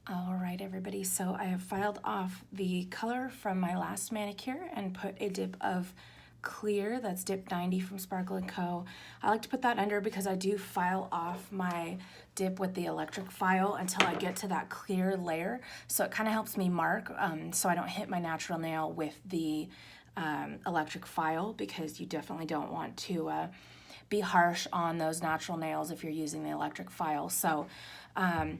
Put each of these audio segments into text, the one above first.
All right, everybody, so I have filed off the color from my last manicure and put a dip of clear, that's dip 90 from S&Co. I like to put that under because I do file off my dip with the electric file until I get to that clear layer. So it kind of helps me mark so I don't hit my natural nail with the electric file, because you definitely don't want to be harsh on those natural nails if you're using the electric file. So I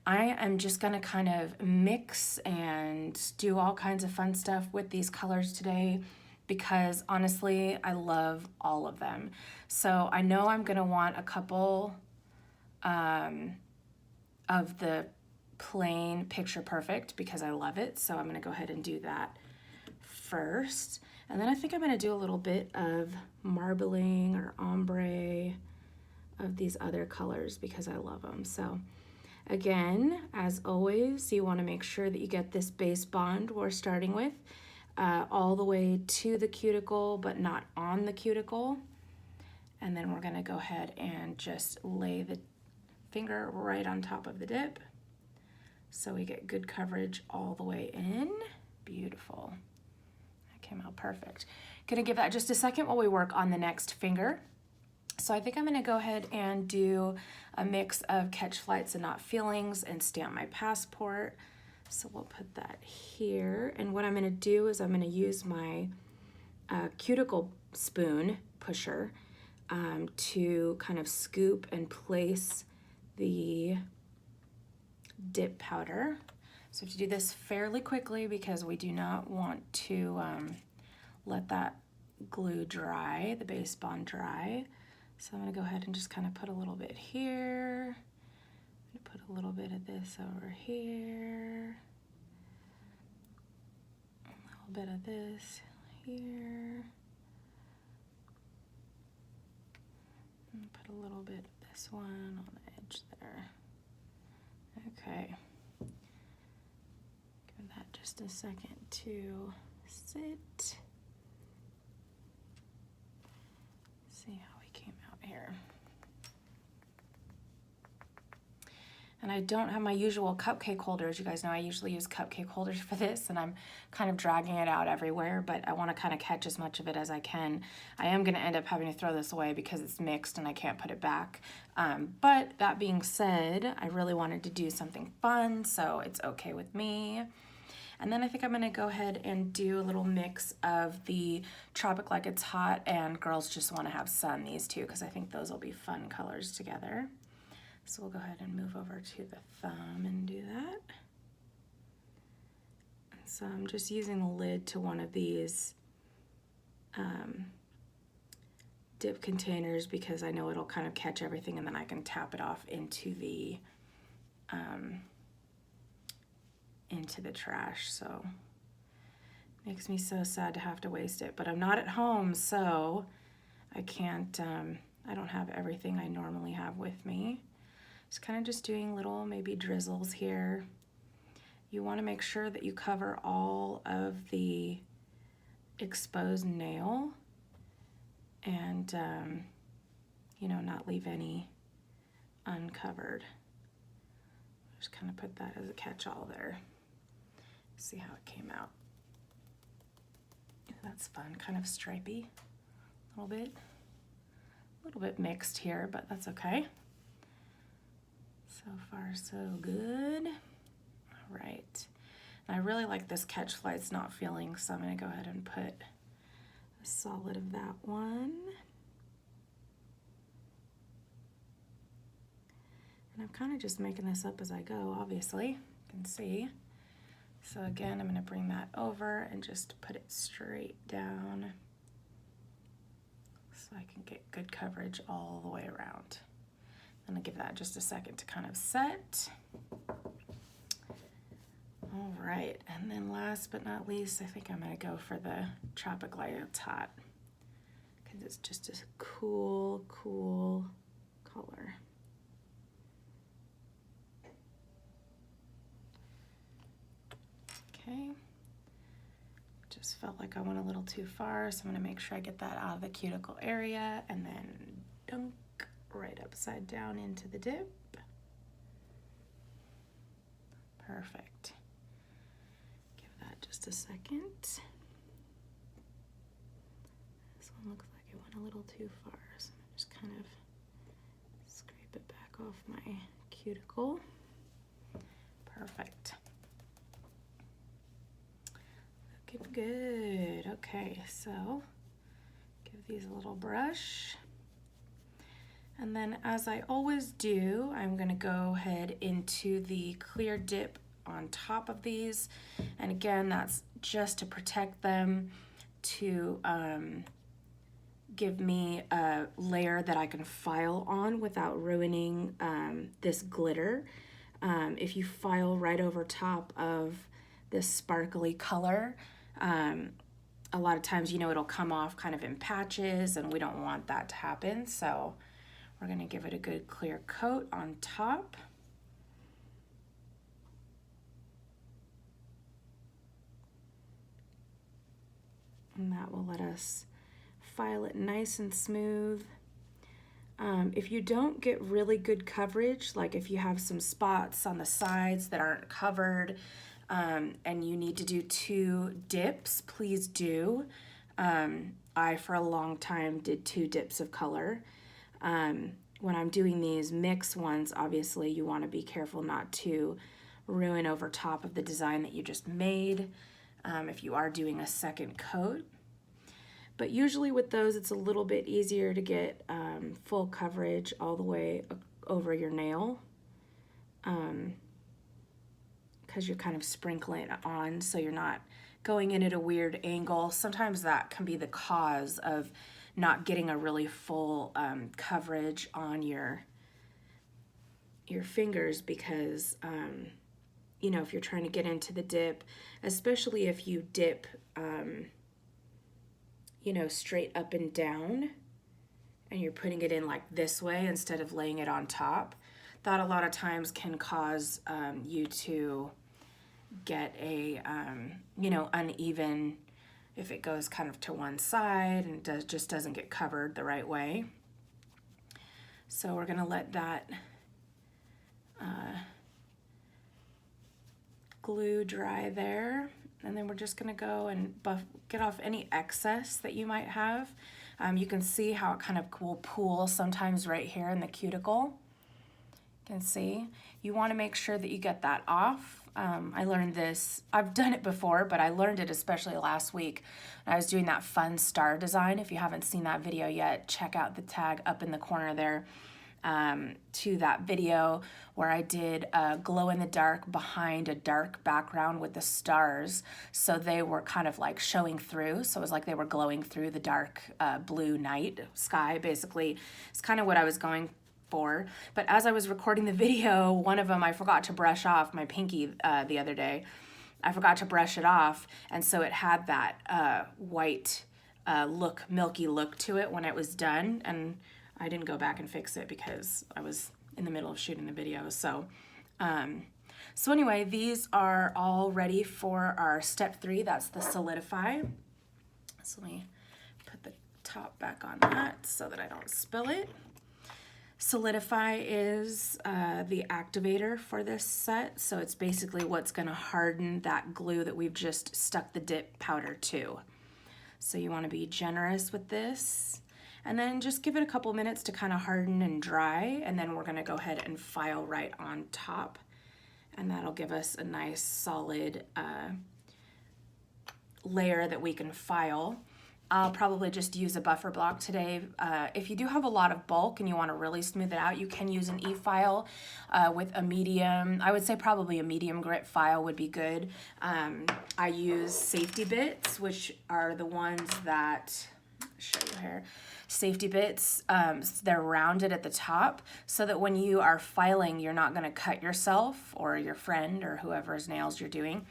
am just gonna kind of mix and do all kinds of fun stuff with these colors today, because honestly, I love all of them. So I know I'm gonna want a couple of the plain Picture Perfect because I love it. So I'm gonna go ahead and do that first. And then I think I'm gonna do a little bit of marbling or ombre of these other colors because I love them. So again, as always, you wanna make sure that you get this base bond we're starting with all the way to the cuticle, but not on the cuticle. And then we're gonna go ahead and just lay the finger right on top of the dip so we get good coverage all the way in. Beautiful. That came out perfect. Gonna give that just a second while we work on the next finger. So I think I'm gonna go ahead and do a mix of Catch Flights and Not Feelings and Stamp My Passport. So we'll put that here. And what I'm gonna do is I'm gonna use my cuticle spoon pusher to kind of scoop and place the dip powder. So we have to do this fairly quickly because we do not want to let that glue dry, the base bond dry. So I'm gonna go ahead and just kind of put a little bit here. I'm gonna put a little bit of this over here. A little bit of this here. And put a little bit of this one on the edge there. Okay. Give that just a second to sit. See how we came out here. And I don't have my usual cupcake holders. You guys know I usually use cupcake holders for this, and I'm kind of dragging it out everywhere, but I want to kind of catch as much of it as I can. I am going to end up having to throw this away because it's mixed and I can't put it back. But that being said, I really wanted to do something fun, so it's okay with me. And then I think I'm gonna go ahead and do a little mix of the Tropic Like It's Hot and Girls Just Wanna Have Sun, these two, because I think those will be fun colors together. So we'll go ahead and move over to the thumb and do that. So I'm just using the lid to one of these dip containers because I know it'll kind of catch everything, and then I can tap it off into the trash. So makes me so sad to have to waste it, but I'm not at home, so I can't, I don't have everything I normally have with me. Just kind of just doing little maybe drizzles here. You want to make sure that you cover all of the exposed nail and you know, not leave any uncovered. Just kind of put that as a catch-all there. See how it came out. That's fun, kind of stripey, a little bit mixed here, but that's okay. So far, so good. All right. And I really like this Catch Flights Not Feelings, so I'm gonna go ahead and put a solid of that one. And I'm kind of just making this up as I go, obviously, you can see. So again, I'm gonna bring that over and just put it straight down so I can get good coverage all the way around. I'm gonna give that just a second to kind of set. All right, and then last but not least, I think I'm gonna go for the Tropic Like It's Hot because it's just a cool, cool color. Okay, just felt like I went a little too far, so I'm gonna make sure I get that out of the cuticle area and then dunk right upside down into the dip. Perfect. Give that just a second. This one looks like it went a little too far, so I'm just kind of scrape it back off my cuticle. Perfect. Looking good. Okay, so give these a little brush. And then, as I always do, I'm going to go ahead into the clear dip on top of these. And again, that's just to protect them, to give me a layer that I can file on without ruining this glitter. If you file right over top of this sparkly color, a lot of times, you know, it'll come off kind of in patches, and we don't want that to happen. So we're going to give it a good clear coat on top. And that will let us file it nice and smooth. If you don't get really good coverage, like if you have some spots on the sides that aren't covered, and you need to do 2 dips, please do. I, for a long time, did 2 dips of color. When I'm doing these mix ones, obviously you want to be careful not to ruin over top of the design that you just made, if you are doing a second coat. But usually with those, it's a little bit easier to get full coverage all the way over your nail, because you're kind of sprinkling it on, so you're not going in at a weird angle. Sometimes that can be the cause of not getting a really full coverage on your fingers, because you know, if you're trying to get into the dip, especially if you dip you know, straight up and down, and you're putting it in like this way instead of laying it on top, that a lot of times can cause you to get a you know, uneven, if it goes kind of to one side and just doesn't get covered the right way. So we're gonna let that glue dry there, and then we're just gonna go and get off any excess that you might have. You can see how it kind of will pool sometimes right here in the cuticle. You can see. You wanna make sure that you get that off. I learned this, I've done it before, but I learned it especially last week. I was doing that fun star design. If you haven't seen that video yet, check out the tag up in the corner there to that video where I did a glow in the dark behind a dark background with the stars. So they were kind of like showing through. So it was like they were glowing through the dark blue night sky, basically. It's kind of what I was going for. But as I was recording the video, one of them I forgot to brush off my pinky the other day. I forgot to brush it off, and so it had that white look, milky look to it when it was done, and I didn't go back and fix it because I was in the middle of shooting the video. So so anyway, these are all ready for our step 3. That's the solidify. So let me put the top back on that so that I don't spill it. Solidify is the activator for this set, so it's basically what's going to harden that glue that we've just stuck the dip powder to. So you want to be generous with this, and then just give it a couple minutes to kind of harden and dry, and then we're going to go ahead and file right on top, and that'll give us a nice solid layer that we can file. I'll probably just use a buffer block today. If you do have a lot of bulk and you want to really smooth it out, you can use an e-file with a medium. I would say probably a medium grit file would be good. I use safety bits, which are the ones that, show you here, safety bits, they're rounded at the top so that when you are filing, you're not going to cut yourself or your friend or whoever's nails you're doing.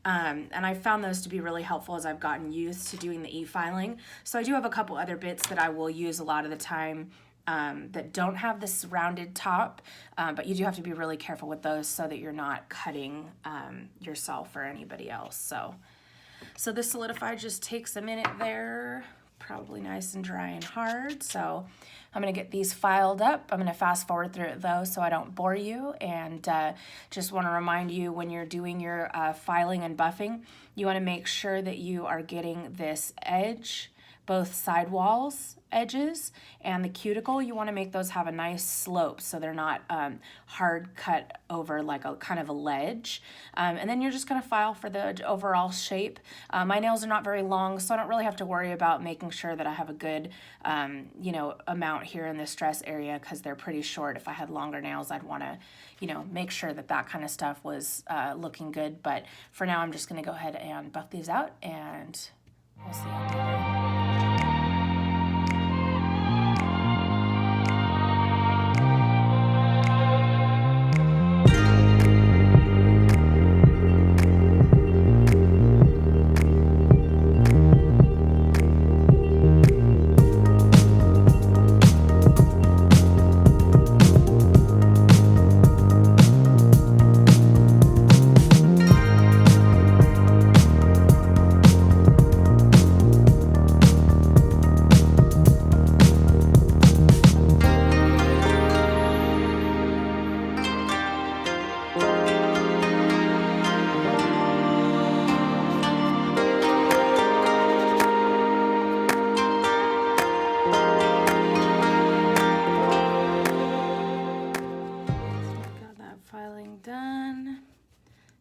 And I found those to be really helpful as I've gotten used to doing the e-filing. So I do have a couple other bits that I will use a lot of the time that don't have this rounded top, but you do have to be really careful with those so that you're not cutting yourself or anybody else. So this solidify just takes a minute there, probably nice and dry and hard. So I'm gonna get these filed up. I'm gonna fast forward through it though so I don't bore you, and just wanna remind you when you're doing your filing and buffing, you wanna make sure that you are getting this edge, both side walls edges and the cuticle, you want to make those have a nice slope so they're not hard cut over like a kind of a ledge. And then you're just going to file for the overall shape. My nails are not very long, so I don't really have to worry about making sure that I have a good you know, amount here in the stress area because they're pretty short. If I had longer nails, I'd want to, you know, make sure that that kind of stuff was looking good. But for now, I'm just going to go ahead and buff these out, and we'll see how they go.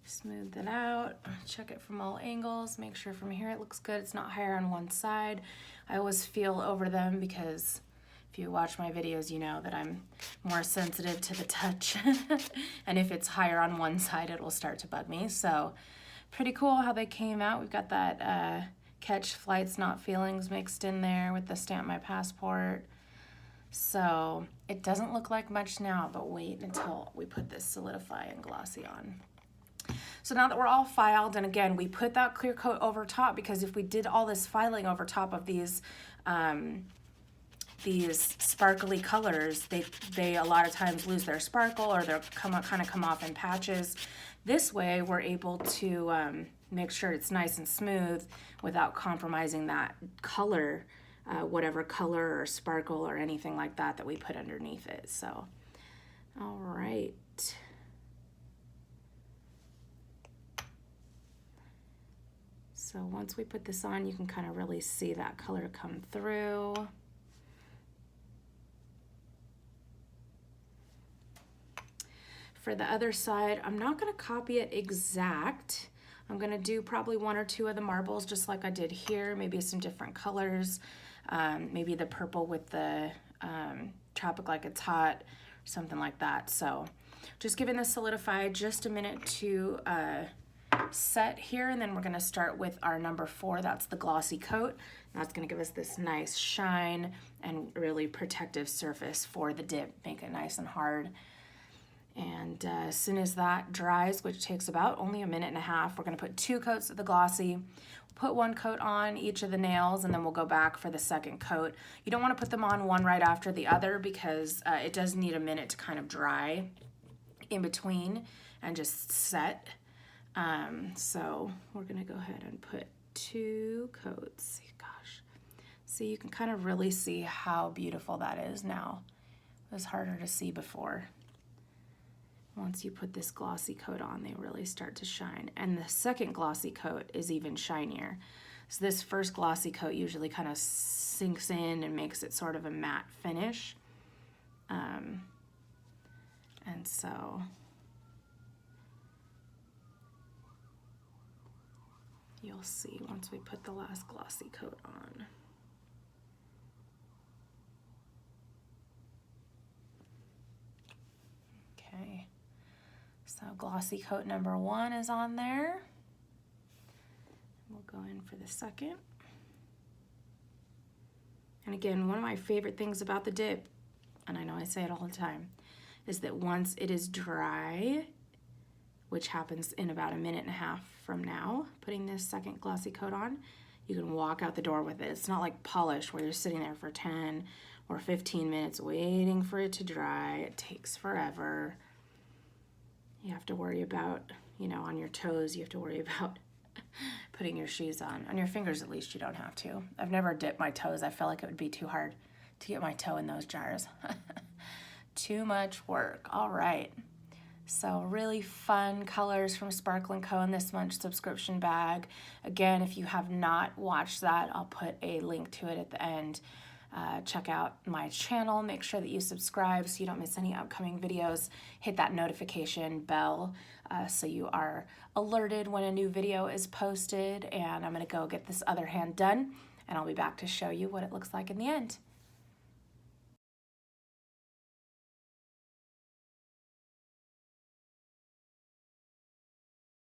Smooth it out, check it from all angles, make sure from here it looks good. It's not higher on one side. I always feel over them because if you watch my videos, you know that I'm more sensitive to the touch. And if it's higher on one side, it will start to bug me. So pretty cool how they came out. We've got that catch flights, not feelings mixed in there with the Stamp My Passport. So it doesn't look like much now, but wait until we put this Solidify and Glossy on. So now that we're all filed, and again, we put that clear coat over top because if we did all this filing over top of these sparkly colors, they a lot of times lose their sparkle or they'll kind of come off in patches. This way, we're able to make sure it's nice and smooth without compromising that color, whatever color or sparkle or anything like that that we put underneath it. So, all right. So once we put this on, you can kind of really see that color come through. For the other side, I'm not going to copy it exact. I'm going to do probably one or two of the marbles just like I did here, maybe some different colors, maybe the purple with the Tropic Like It's Hot, something like that. So just giving this Solidify just a minute to set here, and then we're going to start with our number 4. That's the Glossy Coat. That's going to give us this nice shine and really protective surface for the dip, make it nice and hard. And as soon as that dries, which takes about only a minute and a half, we're going to put 2 coats of the Glossy, put 1 coat on each of the nails, and then we'll go back for the second coat. You don't want to put them on one right after the other because it does need a minute to kind of dry in between and just set. So we're going to go ahead and put 2 coats. Gosh, see, you can kind of really see how beautiful that is now. It was harder to see before. Once you put this Glossy Coat on, they really start to shine. And the second Glossy Coat is even shinier. So this first Glossy Coat usually kind of sinks in and makes it sort of a matte finish. And so you'll see once we put the last Glossy Coat on. Okay, so Glossy Coat number 1 is on there. We'll go in for the second. And again, one of my favorite things about the dip, and I know I say it all the time, is that once it is dry, which happens in about a minute and a half from now, putting this second Glossy Coat on, you can walk out the door with it. It's not like polish where you're sitting there for 10 or 15 minutes waiting for it to dry. It takes forever. You have to worry about, you know, on your toes, you have to worry about putting your shoes on. On your fingers, at least, you don't have to. I've never dipped my toes. I feel like it would be too hard to get my toe in those jars. Too much work. All right. So really fun colors from S&Co in this month's subscription bag. Again, if you have not watched that, I'll put a link to it at the end. Check out my channel. Make sure that you subscribe so you don't miss any upcoming videos. Hit that notification bell so you are alerted when a new video is posted. And I'm going to go get this other hand done, and I'll be back to show you what it looks like in the end.